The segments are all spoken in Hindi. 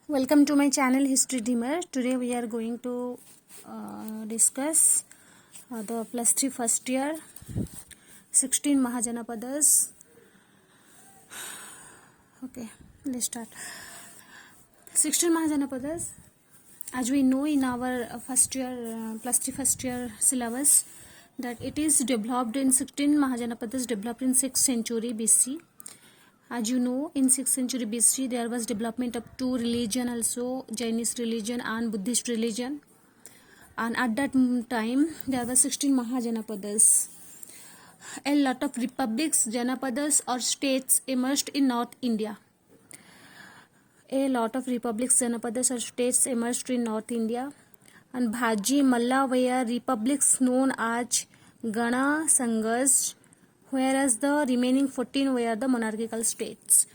Welcome to my channel History Dreamer. Today we are going to discuss the plus 3 first year 16 Mahajanapadas. Okay, let's start. 16 Mahajanapadas, as we know in our first year plus 3 first year syllabus, that it is developed in 16 Mahajanapadas developed in 6th century BC. As you know, in 6th century BC there was development of two religion also, Jainist religion and Buddhist religion, and at that time there were 16 Mahajanapadas. A lot of republics, Janapadas or states emerged in North India. A lot of republics, Janapadas or states emerged in North India, and Bhaji Malla were republics known as Gana Sanghas, whereas the remaining 14 were the monarchical states.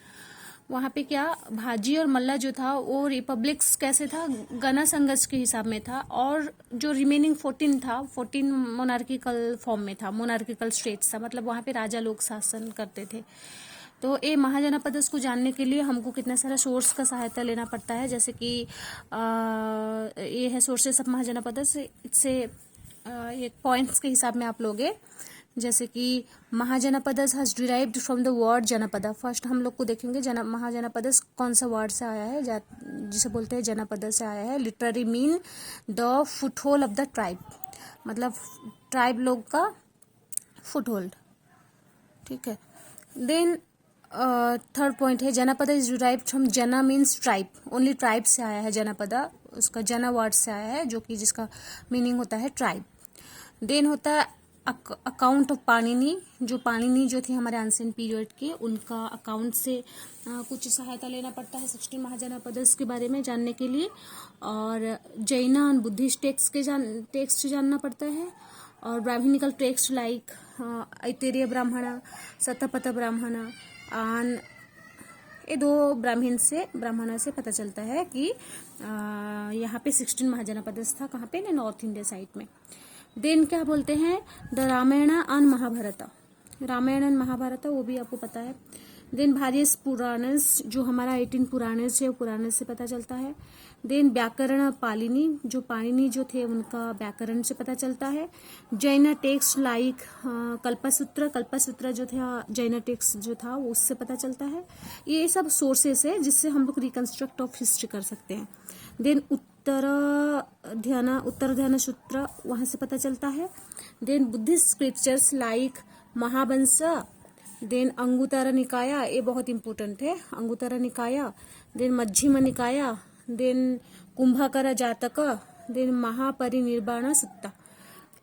वहाँ पे क्या भाजी और मल्ला जो था वो रिपब्लिक्स कैसे था, गना संघर्ष के हिसाब में था, और जो रिमेनिंग 14 था 14 मोनार्किकल फॉर्म में था, मोनार्किकल स्टेट्स था, मतलब वहाँ पे राजा लोग शासन करते थे. तो ये महाजनपदस को जानने के लिए हमको कितना सारा सोर्स का सहायता लेना पड़ता है, जैसे कि ये है सोर्सेस ऑफ महाजनपदस. इससे एक पॉइंट्स के हिसाब में आप लोगे, जैसे कि mahajanapadas has derived from the word janapada. First हम लोग को देखेंगे महाजनपदस कौन सा वर्ड से आया है, जिसे बोलते हैं जनपद से आया है. Literary mean the foothold of the tribe, मतलब ट्राइब लोग का फुटहोल्ड. ठीक है. देन थर्ड पॉइंट है जनपदा इज डिराइव्ड फ्रॉम जना मीन्स ट्राइब. ओनली ट्राइब से आया है जनपदा, उसका जना वर्ड से आया है, जो कि जिसका मीनिंग होता है ट्राइब. देन होता है अकाउंट ऑफ पाणिनि. जो पाणिनि जो थे हमारे एंशिएंट पीरियड के, उनका अकाउंट से कुछ सहायता लेना पड़ता है 16 महाजनपदस के बारे में जानने के लिए. और जैन एंड बुद्धिस्ट टेक्स्ट जानना पड़ता है, और ब्राह्मणिकल टेक्स्ट लाइक ऐतरेय ब्राह्मणा, शतपथ ब्राह्मणा, एंड ये दो ब्राह्मणा से पता चलता है कि यहाँ पे 16 महाजनपदस था. कहाँ पे? नॉर्थ इंडिया साइड में. देन क्या बोलते हैं, the Ramayana and Mahabharata. Ramayana and Mahabharata वो भी आपको पता है. देन भारियस पुराणस, जो हमारा 18 पुराणस है, वो पुराणस से पता चलता है. देन व्याकरण पालिनी, जो पाणिनि जो थे उनका व्याकरण से पता चलता है. जैन टेक्स्ट लाइक कल्पसूत्र जो था, जैन टेक्स्ट जो था वो उससे पता चलता है. ये सब सोर्सेस है जिससे हम लोग रिकंस्ट्रक्ट ऑफ हिस्ट्री कर सकते हैं. देन उत्तर ध्यान सूत्र, वहां से पता चलता है. Then Buddhist scriptures like Mahavamsa. Then Anguttara Nikaya, ये बहुत इंपॉर्टेंट है, अंगुत्तर निकाया. देन मध्यम निकाया. देन कुंभकर जातक. देन महापरिनिर्वाण सत्ता.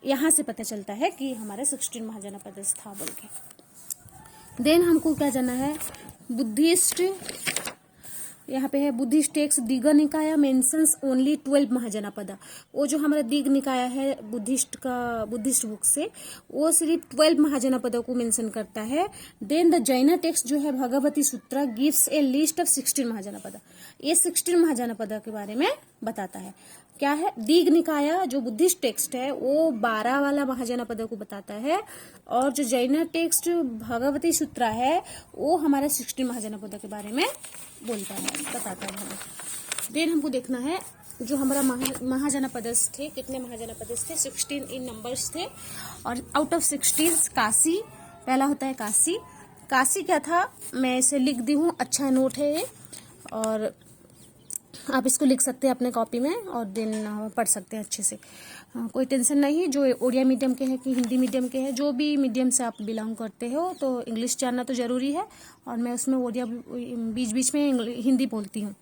यहाँ से पता चलता है कि हमारा 16 महाजनपदस था बोल के. देन हमको क्या जानना है, बुद्धिस्ट, यहाँ पे है Buddhist text Digha Nikaya mentions only 12 mahajanapada. वो जो हमारा दीघ निकाया है बुद्धिस्ट बुक से, वो सिर्फ 12 महाजनपदों को मेंशन करता है. देन द जैन टेक्स्ट जो है भगवती सूत्र gives A list of 16 Mahajanapada. ये 16 महाजनपदा के बारे में बताता है. क्या है, दीघ निकाया जो बुद्धिस्ट टेक्स्ट है वो 12 वाला महाजनपद को बताता है, और जो जैन टेक्स्ट भगवती सूत्र है वो हमारा 16 महाजनपद के बारे में बोलता है, बताता है. देन हमको देखना है जो हमारा महाजनपदस थे, कितने महाजनपदस थे, 16 इन नंबर्स थे. और आउट ऑफ 16 काशी पहला होता है. काशी क्या था, मैं इसे लिख दी हूँ, अच्छा नोट है ये, और आप इसको लिख सकते हैं अपने कॉपी में और दिन पढ़ सकते हैं अच्छे से. कोई टेंशन नहीं. जो ओडिया मीडियम के हैं कि हिंदी मीडियम के हैं, जो भी मीडियम से आप बिलोंग करते हो, तो इंग्लिश जानना तो ज़रूरी है, और मैं उसमें ओडिया बीच बीच में हिंदी बोलती हूँ.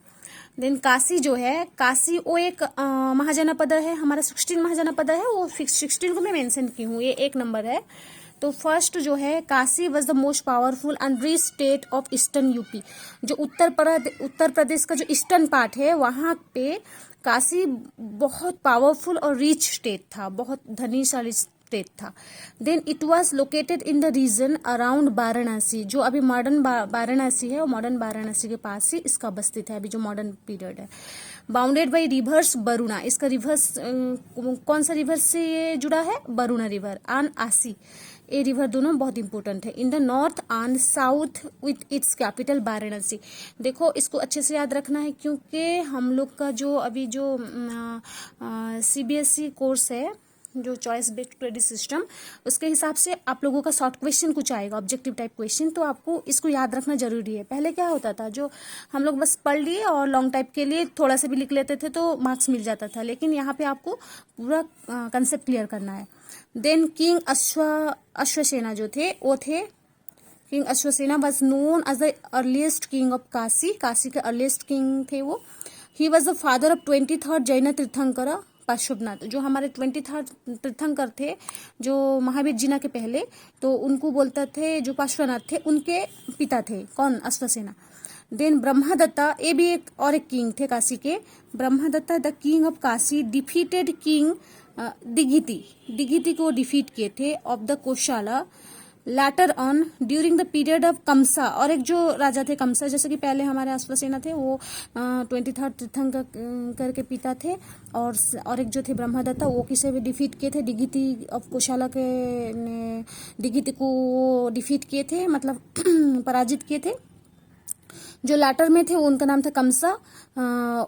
देन काशी जो है, काशी वो एक महाजनपद है, हमारा 16 महाजनपद है, वो 16 को मैं मेंशन की हूँ, ये एक नंबर है. तो फर्स्ट जो है, Kashi was the most powerful and rich state of eastern UP. जो उत्तर प्रदेश का जो ईस्टर्न पार्ट है, वहाँ पे काशी बहुत पावरफुल और रिच स्टेट था, बहुत धनीशाली स्टेट था. Then it was located in the region around Varanasi. जो अभी मॉडर्न वाराणसी है, वो मॉडर्न वाराणसी के पास ही इसका अवस्थित है, अभी जो मॉडर्न पीरियड है. Bounded by reverse Varuna. इसका रिवर्स कौन सा रिवर से ये जुड़ा है, वरुणा रिवर. एंड आसी, ए रिवर दोनों बहुत इंपॉर्टेंट है। In the north and south with its capital Varanasi. देखो इसको अच्छे से याद रखना है, क्योंकि हम लोग का जो अभी जो सीबीएसई कोर्स है, जो चॉइस बेस्ड क्रेडिट सिस्टम, उसके हिसाब से आप लोगों का शॉर्ट क्वेश्चन कुछ आएगा, ऑब्जेक्टिव टाइप क्वेश्चन, तो आपको इसको याद रखना जरूरी है। पहले क्या होता था, जो हम लोग बस पढ़ लिए और लॉन्ग टाइप के लिए थोड़ा सा भी लिख लेते थे तो मार्क्स मिल जाता था, लेकिन यहाँ पे आपको पूरा कंसेप्ट क्लियर करना है। देन किंग अश्वसेना जो थे वो थे, king Ashvasena was known as the earliest king of Kashi. Kashi के अर्लीस्ट किंग थे वो। He was the father of 23rd Jain tirthankara Parshvanath. जो हमारे 23rd तीर्थंकर थे, जो महावीर जीना के पहले, तो उनको बोलते थे, जो पार्श्वनाथ थे उनके पिता थे। कौन? अश्वसेना। देन ब्रह्मदत्ता, ये भी एक और एक किंग थे काशी के। Brahmadatta the king of Kashi defeated king Digiti को डिफीट किए थे of the Kosala later on during the period of Kamsa. और एक जो राजा थे कमसा, जैसे कि पहले हमारे अश्वसेना थे वो 23rd तीर्थंकर के पिता थे, और एक जो थे ब्रह्मदत्ता वो किसे भी डिफीट किए थे, दिगिति ऑफ कोशाला के दिगिति को डिफीट किए थे, मतलब पराजित किए थे। जो लैटर में थे उनका नाम था कमसा।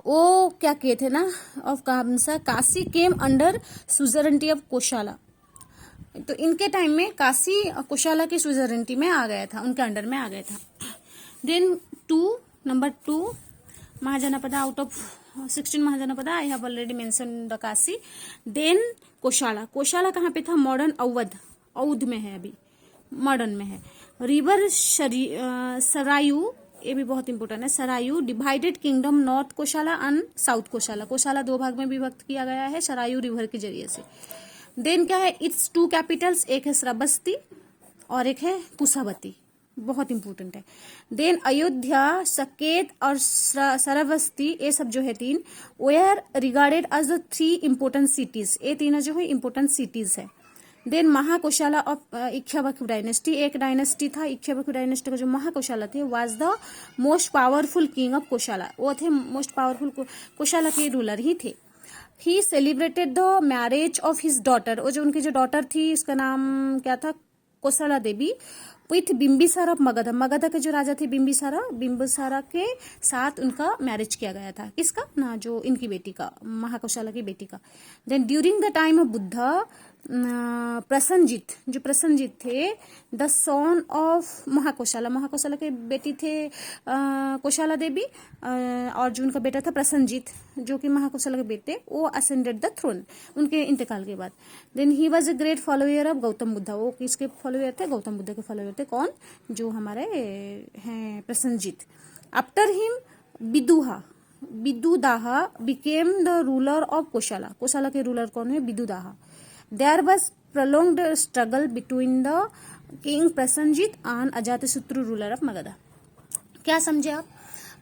वो क्या किए थे ना, of Kamsa Kashi came under suzerainty of Kosala. तो इनके टाइम में काशी कोशाला की सुजरेंटी में आ गया था, उनके अंडर में आ गया था। Then number 2 mahajanapada, out of 16 mahajanapada I have already mention the Kashi. Then Kosala, Kosala कहाँ पे था? मॉडर्न अवध में है, अभी मॉडर्न में है। रिवर सरायू, ये भी बहुत इंपॉर्टेंट है। Sarayu divided kingdom north Kosala and south Kosala. Kosala 2 भाग में विभक्त किया गया है सरायू रिवर के जरिए से। देन क्या है? इट्स 2 कैपिटल्स, एक है श्रावस्ती और एक है कुशावती, बहुत इंपॉर्टेंट है। देन अयोध्या, सकेत और श्रावस्ती, ये सब जो है 3, they are regarded as the 3 important cities. ये तीनों जो है इंपॉर्टेंट सिटीज है। Then Mahakoshala of Ikshvaku dynasty, एक डायनेस्टी था इक्ष्वाकु डायनेस्टी का, जो महाकोशाला थे was the most powerful king of Koshala. वो थे मोस्ट पावरफुल कोशाला के रूलर ही थे। He celebrated the marriage of his daughter, वो जो उनकी जो डॉटर थी उसका नाम क्या था? कोसला देवी, विथ बिम्बिसारा ऑफ मगध। मगध के जो राजा थे बिम्बिसारा के साथ उनका मैरिज किया गया था। किसका ना? जो इनकी बेटी का, महाकोशला की बेटी का। Then during the time of Buddha, Prasenajit, जो प्रसन्नजीत थे, the son of Mahakoshala, Mahakoshala के बेटी थे कोशाला देवी, और जो उनका बेटा था प्रसन्नजीत, जो कि महाकोशला के बेटे, वो असेंडेड द थ्रोन उनके इंतकाल के बाद। Then he was a great follower of Gautama Buddha. वो किसके फॉलोअर थे? गौतम बुद्ध के फॉलोअर थे। कौन? जो हमारे हैं Prasenjit. After him Vidudaha became the ruler of Koshala. Koshala के रूलर कौन है? विदुदाहा। There was prolonged struggle between the king Prasenjit and Ajatashatru ruler of Magadha। क्या समझे आप?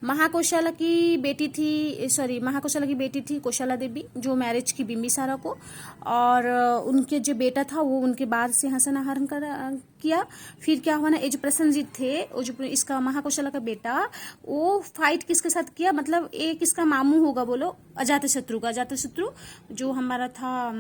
महाकोशला की बेटी थी कोशला देवी, जो मैरिज की बिम्बिसारा को, और उनके जो बेटा था वो उनके बाद सिंहासन आहरण किया। फिर क्या हुआ ना, ये जो प्रसन्नजीत थे, वो जो इसका महाकोशला का बेटा, वो फाइट किसके साथ किया? मतलब एक किसका मामू होगा बोलो? अजातशत्रु का। अजातशत्रु जो हमारा था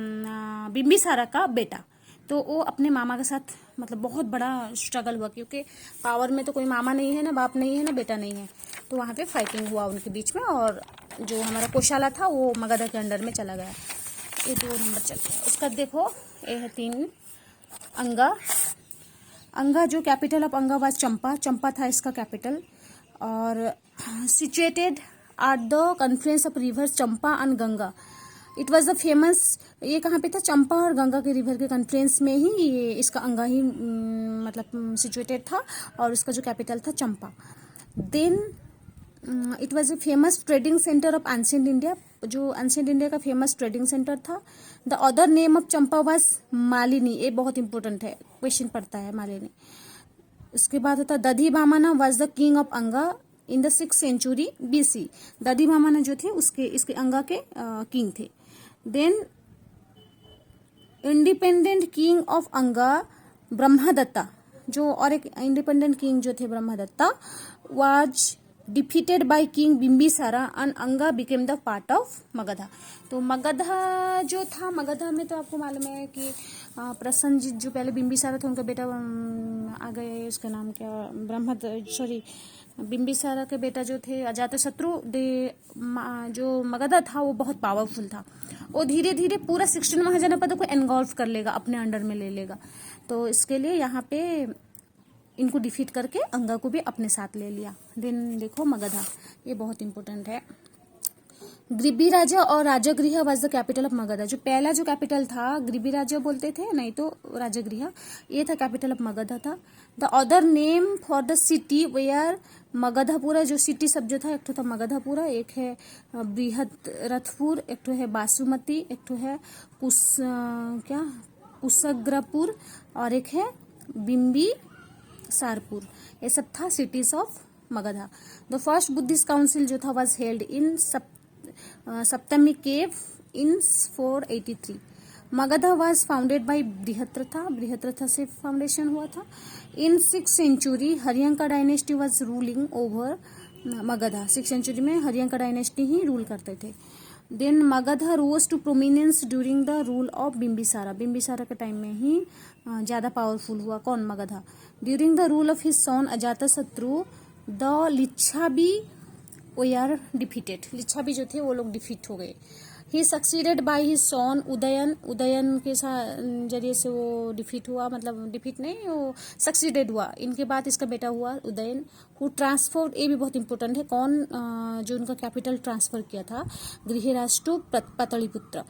बिम्बिसारा का बेटा, तो वो अपने मामा के साथ, मतलब बहुत बड़ा स्ट्रगल हुआ, क्योंकि पावर में तो कोई मामा नहीं है ना, बाप नहीं है ना, बेटा नहीं है, तो वहाँ पे फाइटिंग हुआ उनके बीच में, और जो हमारा कोशाला था वो मगध के अंडर में चला गया। ये 2 नंबर चल गया। उसका देखो, ये है 3 अंगा जो कैपिटल ऑफ अंगा वाज चंपा था इसका कैपिटल, और situated at the confluence of reverse Champa and Ganga. It was the famous, ये कहाँ पे था? चंपा और गंगा के रिवर के कन्फ्लुएंस में ही ये इसका अंगा ही मतलब सिचुएटेड था, और उसका जो कैपिटल था Champa. Then it was a famous trading center of ancient India, जो एंशिएंट इंडिया का फेमस ट्रेडिंग सेंटर था। The other name of Champa was Malini, ये बहुत इंपॉर्टेंट है, क्वेश्चन पड़ता है मालिनी। उसके बाद होता दधि भामाना वॉज द किंग ऑफ अंगा in the 6th century BC। दधि भामाना जो थे इसके अंगा के किंग थे। देन इंडिपेंडेंट किंग ऑफ अंगा ब्रह्मदत्ता, जो और एक इंडिपेंडेंट किंग जो थे Brahmadatta, was defeated by king Bimbisara and Anga became the part of Magadha. तो मगधा जो था, मगधा में तो आपको मालूम है कि प्रसन्नजीत जो पहले बिम्बिसारा थे उनका बेटा आ गए, उसका नाम क्या, बिम्बिसारा के बेटा जो थे अजातशत्रु, जो मगधा था वो बहुत पावरफुल था। वो धीरे धीरे पूरा 16 महाजनपद को एनगॉल्फ कर लेगा, अपने अंडर में ले लेगा। तो इसके लिए यहाँ पे इनको डिफीट करके अंगा को भी अपने साथ ले लिया। देन देखो मगधा, ये बहुत इंपॉर्टेंट है। ग्रिबिराजा और Rajagriha was the capital of Magadha. जो पहला जो कैपिटल था ग्रिबिराजा बोलते थे, नहीं तो राजगृह, ये था कैपिटल ऑफ मगधा था। The other name for the city were Magadhapura, जो सिटी सब जो था, एक तो था मगधापुरा, एक है बृहद्रथपुर, एक तो है बासुमती, एक तो है पुसग्रपुर, और एक है बिम्बी सारपुर। ये सब था cities of Magadha. The first Buddhist council जो था was held in Saptami cave in 483। Magadha was founded by Brihadratha से फाउंडेशन हुआ था। In 6th century Haryanka dynasty was ruling over Magadha. 6th century में हरियंका डायनेस्टी ही रूल करते थे। Then Magadha rose to prominence during the rule of Bimbisara. Bimbisara के टाइम में ही ज्यादा पावरफुल हुआ कौन, Magadha. During the rule of his son Ajatashatru the Lichchhavi were defeated. Lichchhavi जो थे वो लोग डिफीट हो गए। He succeeded by his son Udayan. Udayan के जरिए से वो डिफीट हुआ, मतलब डिफीट नहीं, वो सक्सीडेड हुआ। इनके बाद इसका बेटा हुआ उदयन, हु ट्रांसफर्ड, ये भी बहुत इंपॉर्टेंट है, कौन जो उनका कैपिटल ट्रांसफर किया था गृहराज टू पाटलिपुत्र।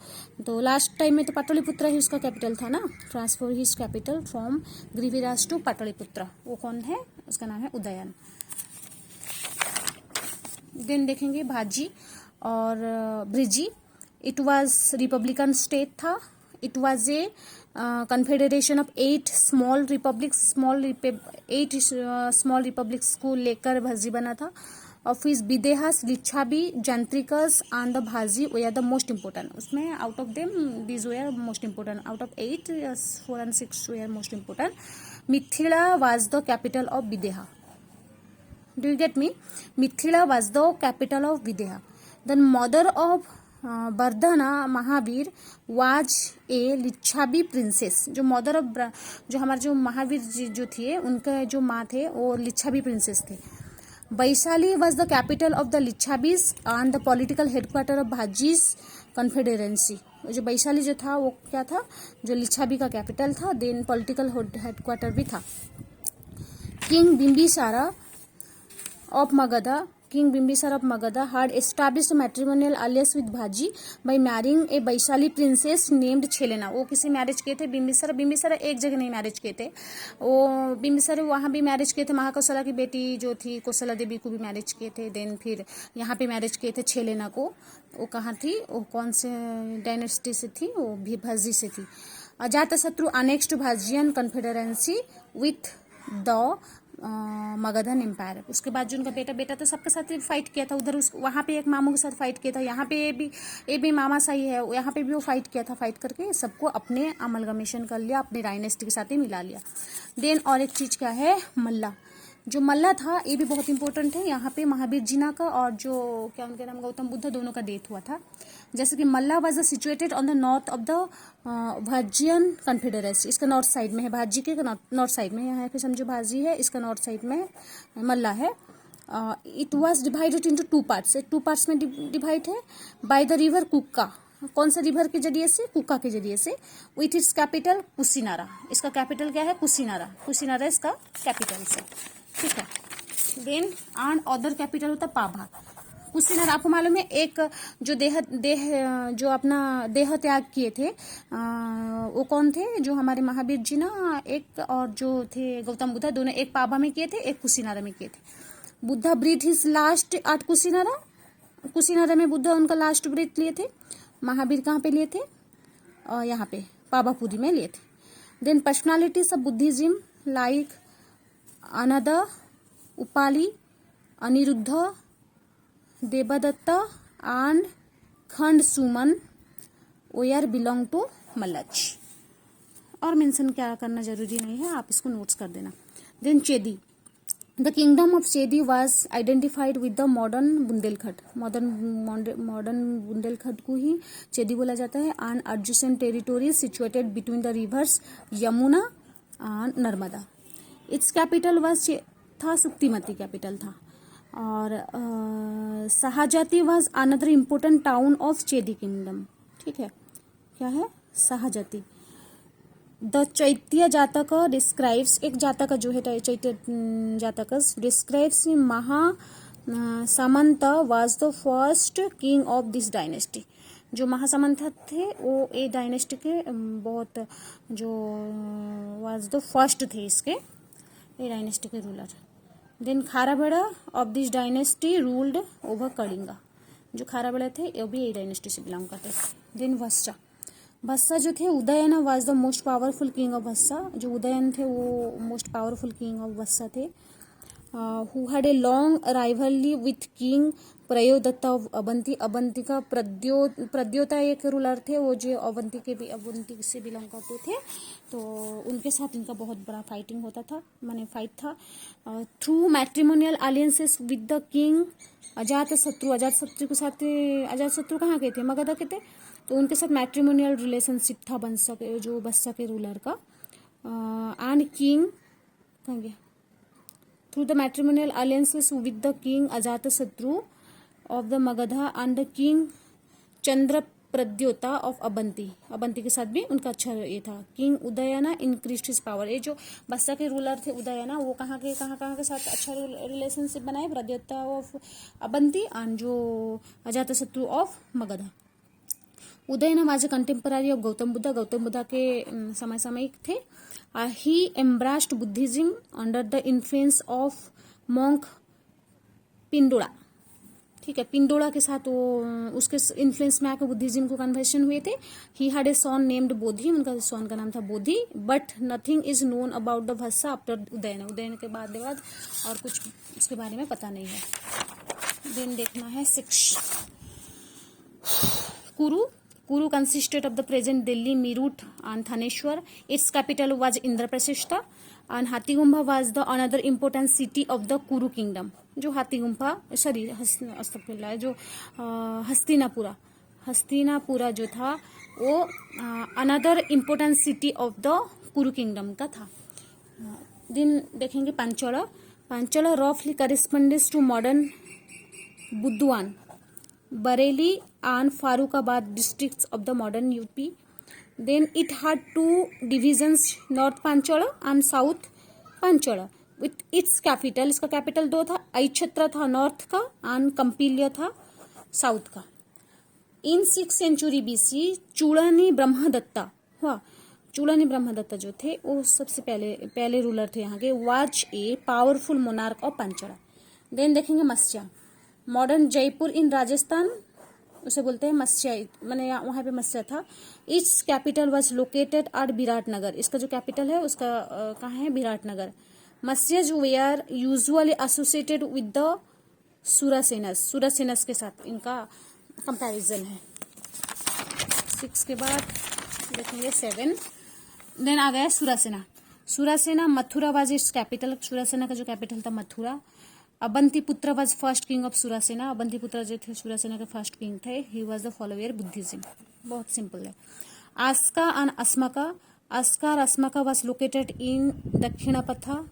तो लास्ट टाइम में तो पाटलिपुत्र ही उसका कैपिटल था ना। Transfer his capital from Grihraj to Pataliputra, वो कौन है, उसका नाम है उदयन। देन देखेंगे भाजी और Vriji. It was republican state था। It was a confederation of 8 small republics, 8 small republics को लेकर भाजी बना था। Of his Videhas Lichchhavi Jnatrikas and the Bhaji they are the most important. उसमें out of them these they are most important, out of 8 4 and 6 they are most important. Mithila was the capital of Videha. Do you get me? Mithila was the capital of Videha. The mother of Vardhana Mahavir was a Lichchhavi princess. जो मदर ऑफ, जो हमारे जो महावीर जी जो थे उनका जो माँ थे वो लिच्छवी प्रिंसेस थे। Vaishali was the capital of the Licchavis and the political headquarter of भाजीज कन्फेडरेंसी। जो वैशाली जो था वो क्या था, जो लिच्छवी का कैपिटल था, देन पॉलिटिकल हेडक्वार्टर भी था। King Bimbisara of Magadha, King Bimbisara of Magadha had established a matrimonial alliance with Bhaji by marrying a Vaishali princess named Chelena। वो किसी मैरिज किए थे बिम्बिसारा एक जगह नहीं मैरिज किए थे, वो बिम्बिसारा वहाँ भी मैरिज किए थे, महाकौशला की बेटी जो थी कौशला देवी को भी मैरिज किए थे। देन फिर यहाँ पे मैरिज किए थे छेलेना को। वो कहाँ थी, वो कौन से डायनेस्टी से थी, वो भी भाजी से थी। Ajatashatru annexed Bhajian confederacy with the Magadhan empire. उसके बाद जो उनका बेटा तो सबके साथ फाइट किया था उधर, वहाँ पे एक मामू के साथ फाइट किया था, यहाँ पे ये भी मामा सा ही है, यहाँ पे भी वो फाइट किया था, फाइट करके सबको अपने अमलगमेशन कर लिया, अपने डायनेस्टी के साथ ही मिला लिया। देन और एक चीज क्या है, मल्ला। जो मल्ला था ये भी बहुत इंपॉर्टेंट है। यहाँ पे महावीर जिना का और जो क्या उनके नाम गौतम बुद्ध दोनों का डेथ हुआ था। जैसे कि Malla was situated on the north of the Bhajian confederacy. इसका नॉर्थ साइड में है, भाजी के नॉर्थ साइड में, यहाँ पे समझो भाजी है, इसका नॉर्थ साइड में मल्ला है। It was divided into 2 parts. 2 parts में डिवाइड है बाय द रिवर कुक्का। कौन सा रिवर के जरिए से, कुक्का के जरिए से। With its capital Kushinara. इसका कैपिटल क्या है, कुशीनारा। कुशीनारा इसका कैपिटल से, ठीक है। देन एंड अदर कैपिटल होता पाभा। कुशीनगर आपको मालूम है, एक जो जो अपना देह त्याग किए थे वो कौन थे, जो हमारे महावीर जी ना, एक और जो थे गौतम बुद्ध, दोनों एक पाभा में किए थे, एक कुशीनगर में किए थे। Buddha breathe his last at Kushinagar में बुद्ध उनका लास्ट ब्रीथ लिए थे। महावीर कहाँ पे लिए थे, यहाँ पे पावापुरी में लिए थे। Then personalities of Buddhism like Ananda, Upali, Anuruddha, Devadatta and खंड सुमन वेयर बिलोंग टू मल्लच। और मेंशन क्या करना जरूरी नहीं है, आप इसको नोट्स कर देना। Then Chedi. The kingdom of Chedi was identified with the modern Bundelkhand. Modern Bundelkhand को ही चेदी बोला जाता है. And adjacent territories situated between the rivers Yamuna and Narmada. Its capital was था सुक्तिमती कैपिटल था. और शाहजाती was another important town of Chedi kingdom. ठीक है, क्या है शाहजाती. द चैत्य जातक डिस्क्राइब्स, एक जातक जो है चैत्य Jataka describes Maha Samanta was the first king of this dynasty. जो महासामंत थे वो ए डायनेस्टी के बहुत जो वाज द फर्स्ट थे इसके ए डायनेस्टी के ruler. Then Kharabeda of this dynasty ruled over Kalinga. जो खाराबेड़ा थे वो भी ए डायनेस्टी से बिलोंग करते थे. देन वत्सा, वत्सा जो थे Udayan was the most powerful king of Vatsa. जो उदयन थे वो most powerful king of Vatsa थे. Who had a long rivalry with king Prayodatta of Avanti. Avanti का प्रद्योता एक रूलर थे वो जो अवंती से बिलोंग करते थे. तो उनके साथ इनका बहुत बड़ा फाइटिंग होता था, माने फाइट था. Through matrimonial alliances with the king Ajatashatru के साथ. अजातशत्रु कहाँ के थे? मगध के थे. तो उनके साथ मैट्रिमोनियल रिलेशनशिप था वत्सा के रूलर का. एंड किंग कहाँ गया? Through the matrimonial alliances with the king Ajatashatru of the Magadha and the king Chandra Pradyota of Avanti के साथ भी उनका अच्छा ये था. King Udayana increased his power. ये जो वत्सा के रूलर थे उदयना वो कहाँ के साथ अच्छा रिलेशनशिप बनाए? प्रद्योता ऑफ अवंती एंड जो Ajatashatru of Magadha. Udayan was a contemporary of Gautam Buddha के समसामयिक थे. He embraced Buddhism under the influence of monk Pindola. ठीक है, पिंडोला के साथ वो उसके इन्फ्लुएंस में आकर बुद्धिज्म को कन्वर्शन हुए थे. He had a son named Bodhi. उनका सन का नाम था Bodhi. But nothing is known about the Vatsa after Udayan के बाद और कुछ उसके बारे में पता नहीं है. देन देखना है 6 Kuru consisted of the present Delhi, Meerut and Thaneshwar. Its capital was Indraprastha and Hathigumpha was the another important city of the Kuru kingdom. जो हस्तिनापुरा जो था वो another important city of the Kuru kingdom का था. दिन देखेंगे पांचोला रफली correspondence to modern Budaun, Bareilly and Farrukhabad districts of the modern UP. Then it had 2 divisions, North Panchola and South Panchola. With its capital, इसका कैपिटल 2 था. अक्षत्र था नॉर्थ का एंड कंपिल्य था साउथ का. इन 6th century BC चूड़ानी ब्रह्मदत्ता जो थे वो सबसे पहले रूलर थे यहाँ के. Was a powerful monarch of Panchala. Then देखेंगे मत्स्या. मॉडर्न जयपुर इन राजस्थान उसे बोलते हैं मत्स्या, मैंने वहाँ पे मत्स्या था. Its capital was located at Viratnagar. इसका जो कैपिटल है उसका कहाँ है? विराटनगर. मत्स्या जो they are usually associated with the Surasenas के साथ इनका कंपैरिजन है. 6 के बाद देखेंगे 7. देन आ गया Surasena. Mathura was its capital. Surasena का जो कैपिटल था Mathura. Avanti Putra was first king of Surasena. Avanti Putra जो थे सुरासेना के फर्स्ट किंग थे. He was the follower Buddhism. बहुत सिंपल है. Assaka and Asmaka was located in Dakshinapatha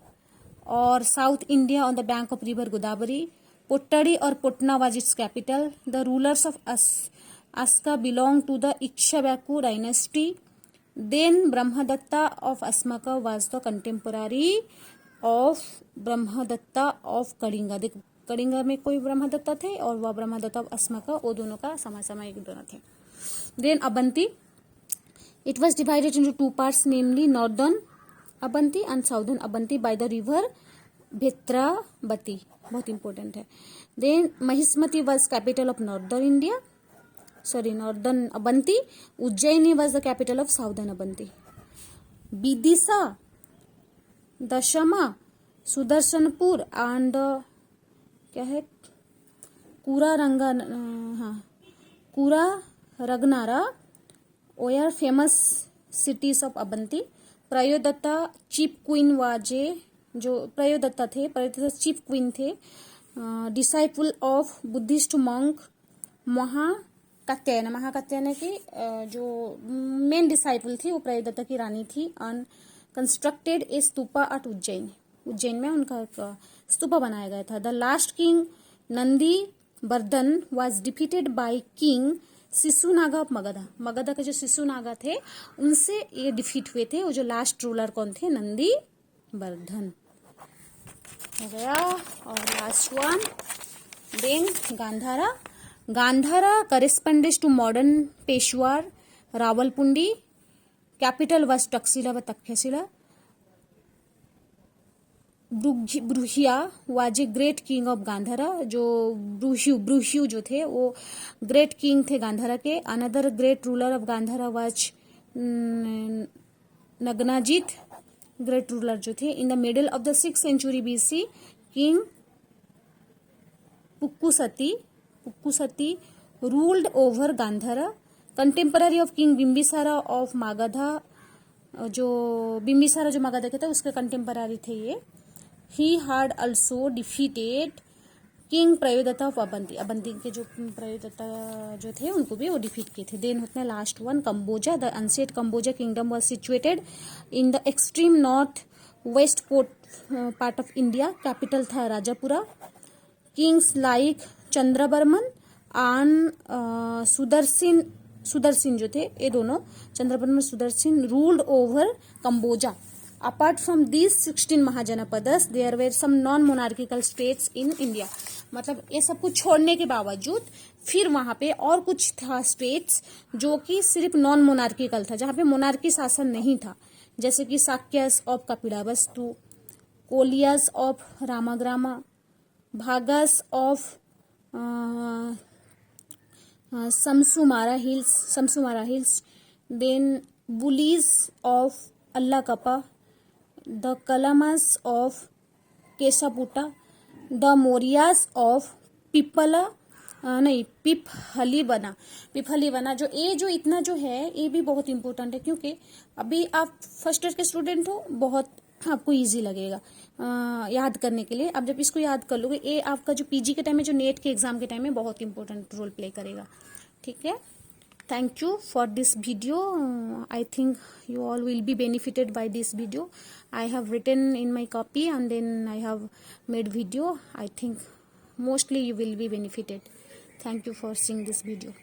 और south India on the bank of river Godavari. Pottadi और Potana was its capital. The rulers of Assaka belong to the Ikshvaku dynasty. Then Brahmadatta of Asmaka was the contemporary of Brahmadatta of Kalinga. देखो कलिंगा में कोई ब्रह्मदत्ता थे और वह ब्रह्मदत्ता ऑफ अस्मका वो दोनों का समसामयिक दोनों थे. Then Avanti. It was divided into 2 parts, namely northern Avanti and southern Avanti by the river Vetravati. बहुत इंपॉर्टेंट है. Then Mahishmati was capital of northern Avanti. Ujjaini was the capital of southern Avanti. Vidisha, Dashama, Sudarshanpur and क्या है Kura Raganara were famous cities of Avanti. Prayodatta chief queen was a जो प्रयोदत्ता थे, प्रयोदत्ता चीफ क्वीन थे, disciple of Buddhist monk Mahakatyayan. Mahakatyayana की जो मेन डिसाइपल थी वो प्रयोदत्ता की रानी थी। And constructed a stupa at Ujjain. Ujjain में उनका एक स्तूपा बनाया गया था। The last king Nandi Vardhana was defeated by king Shishunaga of Magadha. Magadha के जो शिशुनागा थे उनसे ये डिफीट हुए थे। वो जो लास्ट रूलर कौन थे? नंदी बर्धन हो गया। और last one then Gandhara. Gandhara correspondence to modern Peshawar Rawalpindi. Capital was Takshashila व Takshashila. Bruhiya was a great king of Gandhara. जो ब्रूह्यू जो थे वो ग्रेट किंग थे गांधारा के। Another great ruler of Gandhara was Nagnajit, great ruler जो थे। In the middle of the 6th century BC king Pukkusati ruled over Gandhara. Contemporary of king Bimbisara of Magadha. जो बिम्बिसारा जो मगधा के थे उसके कंटेम्पररी थे ये। He had also defeated king Prayodatta of Avanti. Avanti के जो प्रयोदत्ता जो थे उनको भी वो डिफीट किए थे। देन होते हैं last one Kamboja. The ancient Kamboja kingdom was situated in the extreme north west part of India. Capital था Rajapura. Kings like Chandravarman and Sudarshan जो थे ये दोनों, Chandravarman Sudarshan, ruled over Kamboja. Apart from these 16 Mahajanapadas there were some non-monarchical states in India। मतलब ये सब कुछ छोड़ने के बावजूद फिर वहां पे और कुछ था स्टेट्स जो कि सिर्फ नॉन मोनार्किकल था, जहां पे मोनार्की शासन नहीं था। जैसे कि साक्यस of कपिलावस्तु, कोलियास of Ramagrama, Bhaggas of Samsumara hills, then Bulis of Allakappa, the Kalamas of Kesaputta, the Moriyas of Pipphalivana. जो इतना जो है ये भी बहुत इंपॉर्टेंट है, क्योंकि अभी आप फर्स्ट ईयर के स्टूडेंट हो, बहुत आपको इजी लगेगा याद करने के लिए। आप जब इसको याद कर लोगे ये आपका जो पीजी के टाइम में, जो नेट के एग्जाम के टाइम में बहुत इंपॉर्टेंट रोल प्ले करेगा। ठीक है, thank you for this video. I think you all will be benefited by this video. I have written in my copy and then I have made video. I think mostly you will be benefited. Thank you for seeing this video.